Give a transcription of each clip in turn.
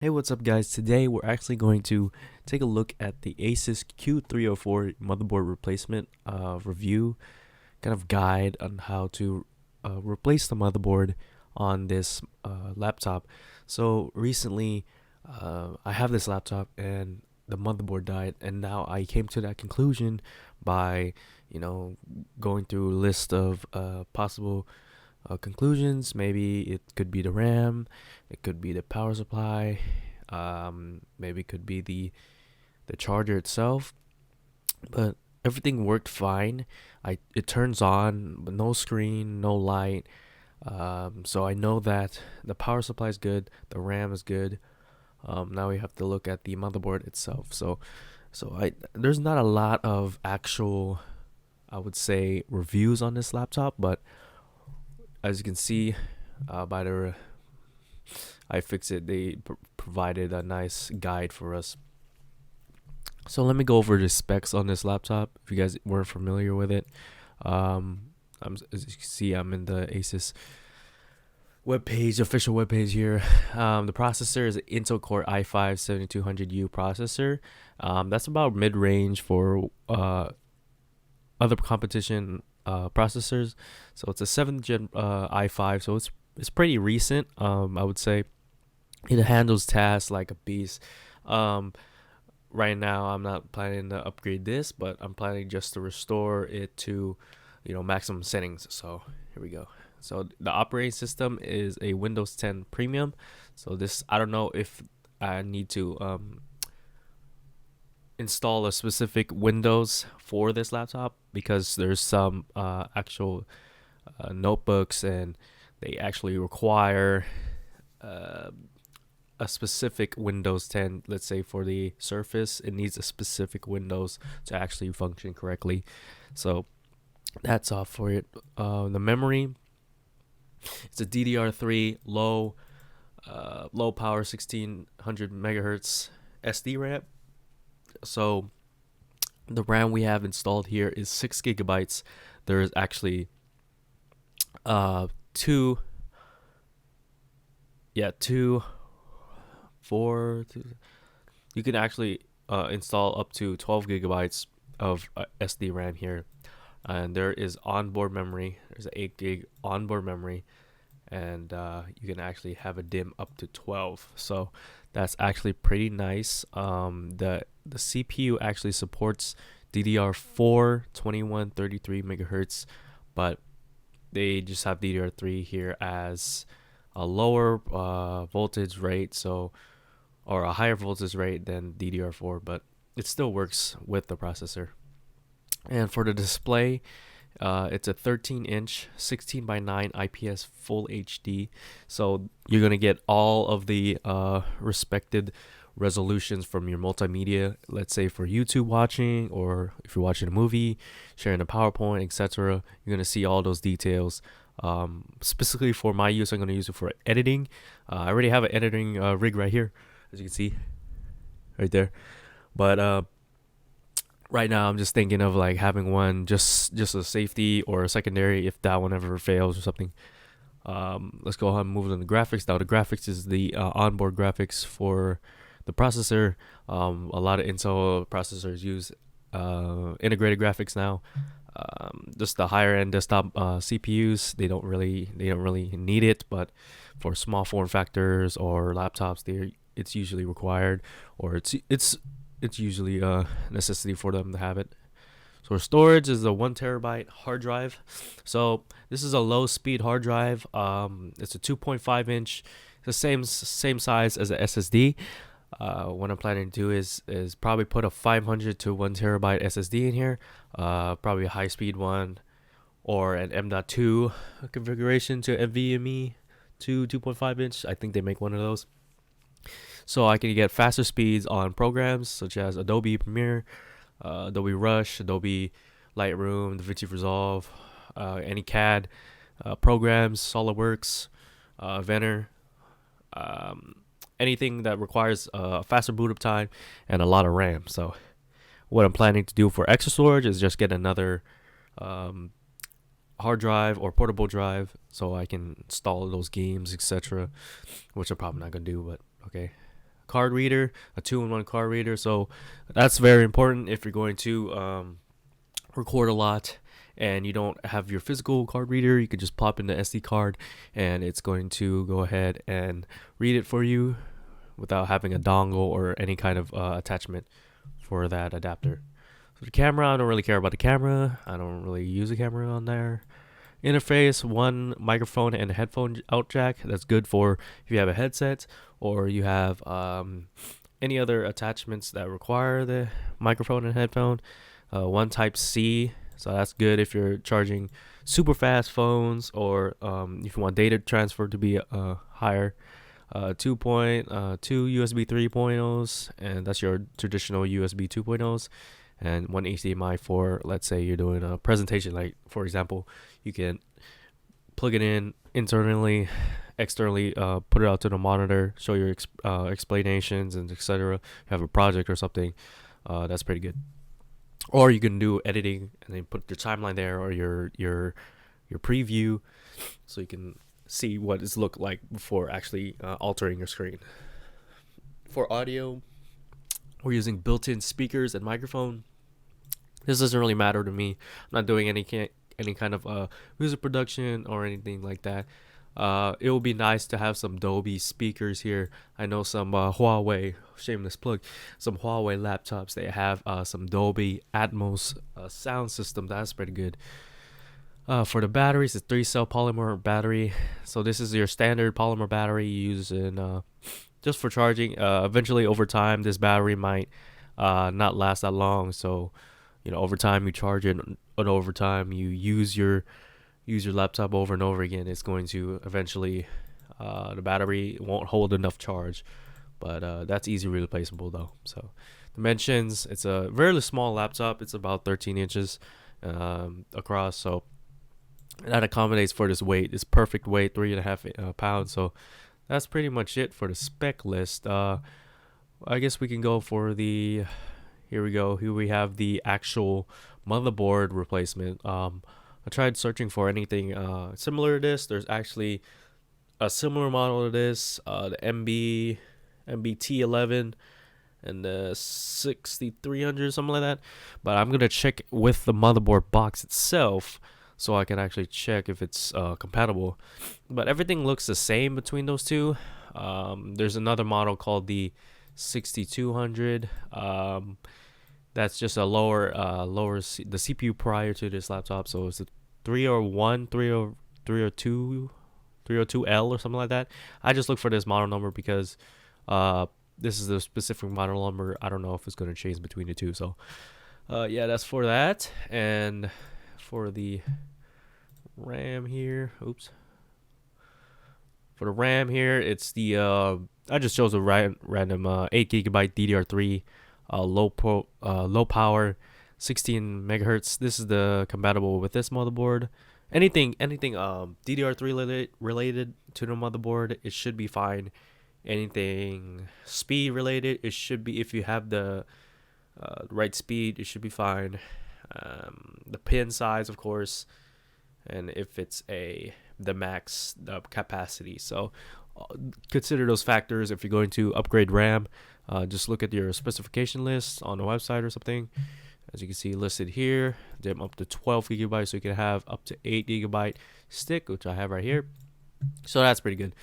Hey, what's up, guys? Today we're actually going to take a look at the Asus Q304 motherboard replacement review, kind of guide on how to replace the motherboard on this laptop. So recently, I have this laptop and the motherboard died, and now I came to that conclusion by, you know, going through a list of possible conclusions. Maybe it could be the RAM, it could be the power supply, maybe it could be the charger itself. But everything worked fine. It turns on, but no screen, no light. So I know that the power supply is good, the RAM is good. Now we have to look at the motherboard itself. So there's not a lot of actual, I would say, reviews on this laptop, but as you can see, by the iFixit, they provided a nice guide for us. So let me go over the specs on this laptop if you guys weren't familiar with it. As you can see, I'm in the Asus webpage, official webpage here. The processor is an Intel Core i5-7200U processor. That's about mid-range for other competition processors. So it's a 7th gen i5, so it's pretty recent. I would say it handles tasks like a beast. Right now I'm not planning to upgrade this, but I'm planning just to restore it to, maximum settings. So here we go. So the operating system is a Windows 10 Premium. So this, I don't know if I need to install a specific Windows for this laptop, because there's some actual notebooks, and they actually require a specific Windows 10. Let's say for the Surface, it needs a specific Windows to actually function correctly. So that's off for it. The memory, it's a DDR3 low power 1600 megahertz SD RAM. So the RAM we have installed here is 6 GB. There is actually two, four. You can actually install up to 12 GB of SD RAM here, and there is onboard memory. There's an 8 GB onboard memory, and you can actually have a DIMM up to 12. So that's actually pretty nice. The CPU actually supports DDR4 2133 megahertz, but they just have DDR3 here as a lower voltage rate, or a higher voltage rate than DDR4, but it still works with the processor. And for the display, it's a 13-inch 16 by 9 IPS Full HD. So you're gonna get all of the respected resolutions from your multimedia. Let's say for YouTube watching, or if you're watching a movie, sharing a PowerPoint, etc. You're gonna see all those details. Specifically for my use, I'm gonna use it for editing. I already have an editing rig right here, as you can see, right there. But right now I'm just thinking of like having one just a safety or a secondary if that one ever fails or something. Let's go ahead and move on to the graphics. Now the graphics is the onboard graphics for the processor. A lot of Intel processors use integrated graphics now. Just the higher end desktop CPUs, they don't really need it, but for small form factors or laptops, it's usually required, or it's usually a necessity for them to have it. So storage is a 1 terabyte hard drive. So this is a low speed hard drive. It's a 2.5 inch, the same size as a SSD. What I'm planning to do is probably put a 500 to 1 terabyte SSD in here. Probably a high speed one, or an M.2 configuration to NVMe to 2.5 inch. I think they make one of those. So I can get faster speeds on programs such as Adobe Premiere, Adobe Rush, Adobe Lightroom, DaVinci Resolve, any CAD programs, SolidWorks, Venner, anything that requires faster boot up time and a lot of RAM. So what I'm planning to do for extra storage is just get another hard drive or portable drive, so I can install those games, etc., which I'm probably not gonna do, but okay. card reader, a 2-in-1 card reader. So that's very important if you're going to record a lot and you don't have your physical card reader. You could just pop in the SD card and it's going to go ahead and read it for you without having a dongle or any kind of attachment for that adapter. So the camera, I don't really care about the camera. I don't really use a camera on there. Interface, one microphone and a headphone out jack. That's good for if you have a headset or you have any other attachments that require the microphone and headphone. One type C, so that's good if you're charging super fast phones or if you want data transfer to be higher. 2.2 USB 3.0s, and that's your traditional USB 2.0s, and one HDMI for, let's say you're doing a presentation, like for example, you can plug it in internally, externally, put it out to the monitor, show your explanations and etc. You have a project or something, that's pretty good. Or you can do editing and then put your timeline there or your preview, so you can see what it's look like before actually altering your screen. For audio, we're using built-in speakers and microphone. This doesn't really matter to me. I'm not doing any kind of music production or anything like that. It will be nice to have some Dolby speakers here. I know some Huawei, shameless plug, some Huawei laptops, they have some Dolby Atmos sound system. That's pretty good. For the batteries, it's 3-cell polymer battery. So this is your standard polymer battery you use in just for charging. Eventually, over time, this battery might not last that long. So, you know, over time you charge it, and over time you use your laptop over and over again. It's going to eventually the battery won't hold enough charge. But that's easily replaceable though. So dimensions, it's a very small laptop. It's about 13 inches across. So that accommodates for this weight. It's perfect weight, 3.5 pounds. So that's pretty much it for the spec list. I guess we can go for the, here we go. Here we have the actual motherboard replacement. I tried searching for anything similar to this. There's actually a similar model to this, the MBT11 and the 6300, something like that. But I'm gonna check with the motherboard box itself, so I can actually check if it's compatible. But everything looks the same between those two. There's another model called the 6200. That's just a lower the CPU prior to this laptop. So it's a 301, 302, 302L or something like that. I just look for this model number because this is the specific model number. I don't know if it's going to change between the two. So yeah, that's for that. And for the RAM here, for the RAM here, it's the I just chose a random 8GB DDR3 low power 16 megahertz. This is the compatible with this motherboard. Anything DDR3 related to the motherboard, it should be fine. Anything speed related, it should be, if you have the right speed, it should be fine. The pin size, of course, and if it's the max capacity. So consider those factors if you're going to upgrade RAM. Just look at your specification list on the website or something. As you can see listed here, them up to 12 gigabytes, so you can have up to 8 gigabyte stick, which I have right here. So that's pretty good.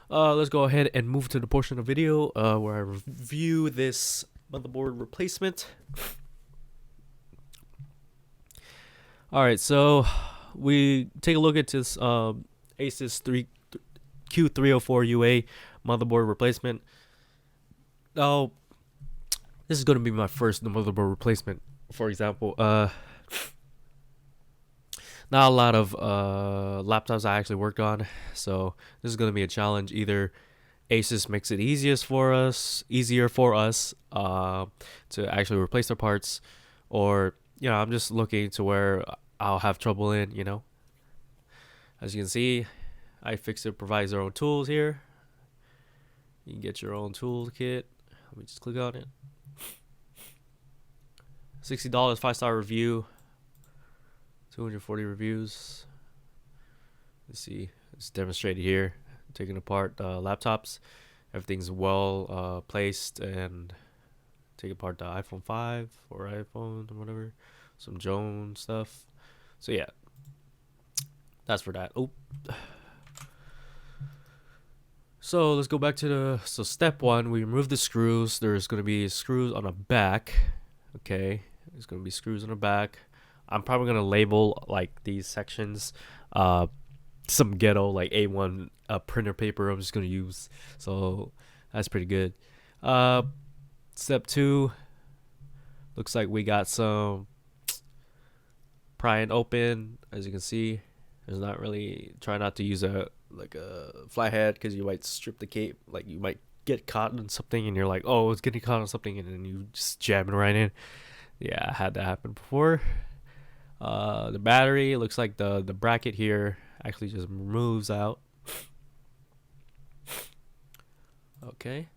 Let's go ahead and move to the portion of the video where I review this motherboard replacement. Alright, so we take a look at this Asus Q304UA motherboard replacement. Now, this is going to be my first motherboard replacement. For example, not a lot of laptops I actually worked on, so this is going to be a challenge. Either Asus makes it easier for us to actually replace their parts, or I'm just looking to where I'll have trouble in. As you can see, iFixit provides their own tools here. You can get your own toolkit. Let me just click on it. $60, 5-star review, 240 reviews. Let's see, it's demonstrated here, taking apart laptops. Everything's well placed, and take apart the iPhone 5 or iPhone or whatever, some Jones stuff. So yeah, that's for that. Oh, so let's go back to the step one. We remove the screws. There's gonna be screws on the back. Okay, there's gonna be screws on the back. I'm probably gonna label like these sections, some ghetto like A1 printer paper. I'm just gonna use. So that's pretty good. Step two. Looks like we got some pry and open. As you can see, there's not really. Try not to use a flathead because you might strip the cape. Like you might get caught on something and you're like, oh, it's getting caught on something, and then you just jam it right in. Yeah, I had that happen before. The battery, looks like the bracket here actually just moves out. Okay.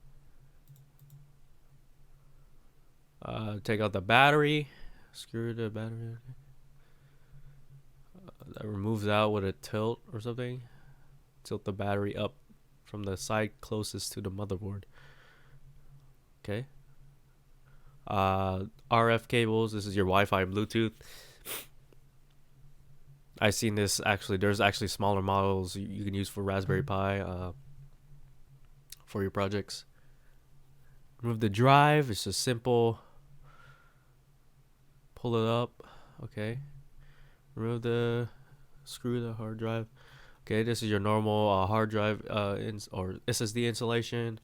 Take out the battery. Screw the battery. That removes out with a tilt or something. Tilt the battery up from the side closest to the motherboard. Okay. RF cables. This is your Wi-Fi and Bluetooth. I've seen this actually. There's actually smaller models you can use for Raspberry Pi for your projects. Remove the drive. It's just simple. Pull it up. Okay. Remove the screw the hard drive. Okay, this is your normal hard drive or SSD installation.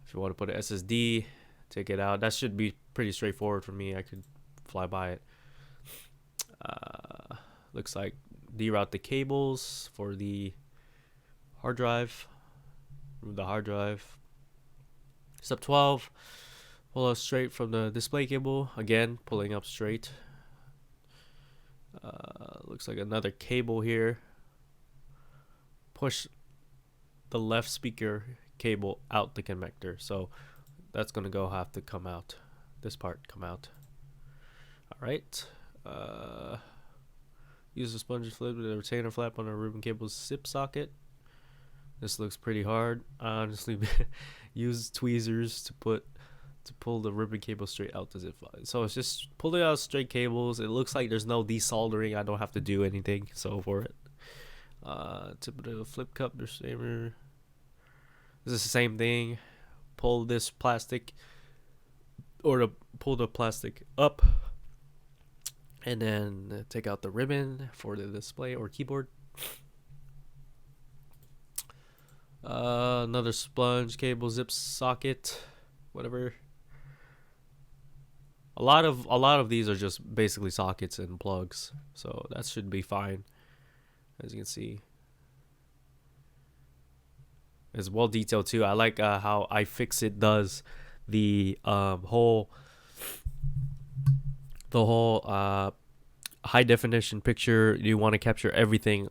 If you want to put an SSD, take it out. That should be pretty straightforward for me. I could fly by it. Looks like deroute the cables for the hard drive. Remove the hard drive. Step 12. Pull up straight from the display cable. Again, pulling up straight. Looks like another cable here. Push the left speaker cable out the connector. So that's going to have to come out. This part come out. All right. Use a sponge flip with a retainer flap on a ribbon cable zip socket. This looks pretty hard. I honestly use tweezers to pull the ribbon cable straight out the zip file. So it's just pulling out straight cables. It looks like there's no desoldering. I don't have to do anything. So for it, tip of the flip cup, the saver. This is the same thing. Pull this plastic, or pull the plastic up, and then take out the ribbon for the display or keyboard. Another sponge cable zip socket, whatever. A lot of these are just basically sockets and plugs, so that should be fine. As you can see, it's well detailed too. I like how iFixit does the whole high definition picture. You want to capture everything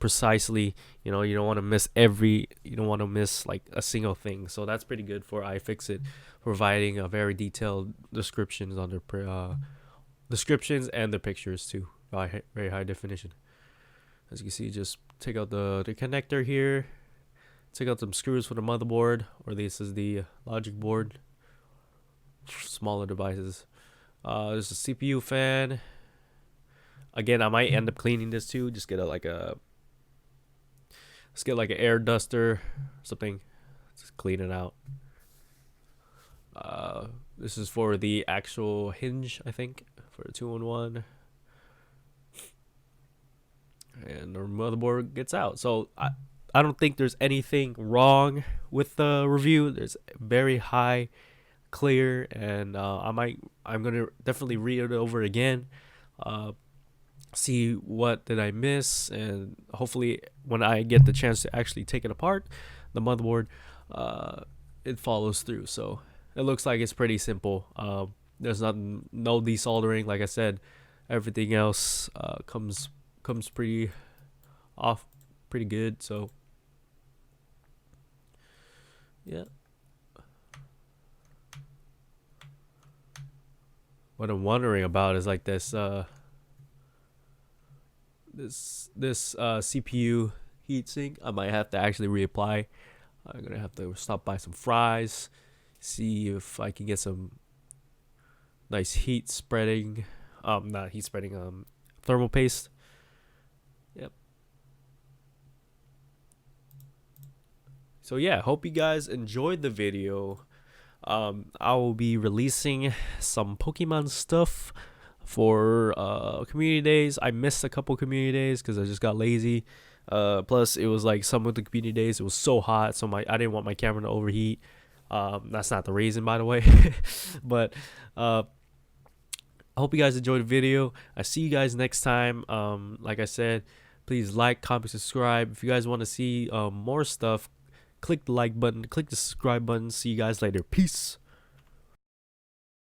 precisely. You know, you don't want to miss like a single thing. So that's pretty good for iFixit, providing a very detailed descriptions on their descriptions and the pictures too, very high definition. As you can see, just take out the connector here. Take out some screws for the motherboard, or this is the logic board. Smaller devices. There's a CPU fan. Again, I might end up cleaning this too. Just get let's get like an air duster, something. Just clean it out. This is for the actual hinge, I think, for the 2-in-1. And the motherboard gets out. So I don't think there's anything wrong with the review. There's very high, clear, and I'm gonna definitely read it over again. See what did I miss, and hopefully when I get the chance to actually take it apart, the motherboard, it follows through. So it looks like it's pretty simple. There's no desoldering. Like I said, everything else comes pretty good. So yeah. What I'm wondering about is like this CPU heatsink. I might have to actually reapply. I'm gonna have to stop by some fries, see if I can get some nice heat spreading, not heat spreading, thermal paste. Yep. So yeah, hope you guys enjoyed the video. I will be releasing some Pokemon stuff for community days. I missed a couple community days because I just got lazy. Plus it was like some of the community days it was so hot, so I didn't want my camera to overheat. That's not the reason, by the way. But I hope you guys enjoyed the video. I see you guys next time. Like I said, please like, comment, subscribe. If you guys want to see more stuff, click the like button, click the subscribe button. See you guys later. Peace.